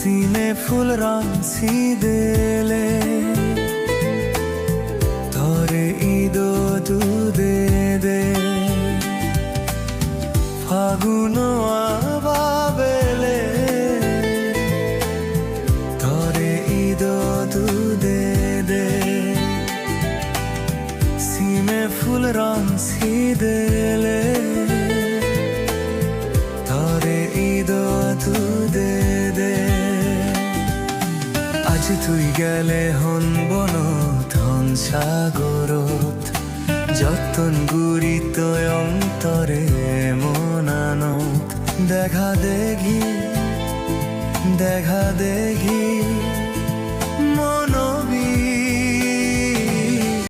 सीने फुल रांसी देले तोरे ईदो तू दे दे फागुनो आबाबेले तोरे ईदो तू दे दे सीने फुल रांसी देले तोरे ईदो तू दे दे आज तुई गेले हन बনত हन सागरत যতন গুরিত অন্তরে মনানত দেখা দেখি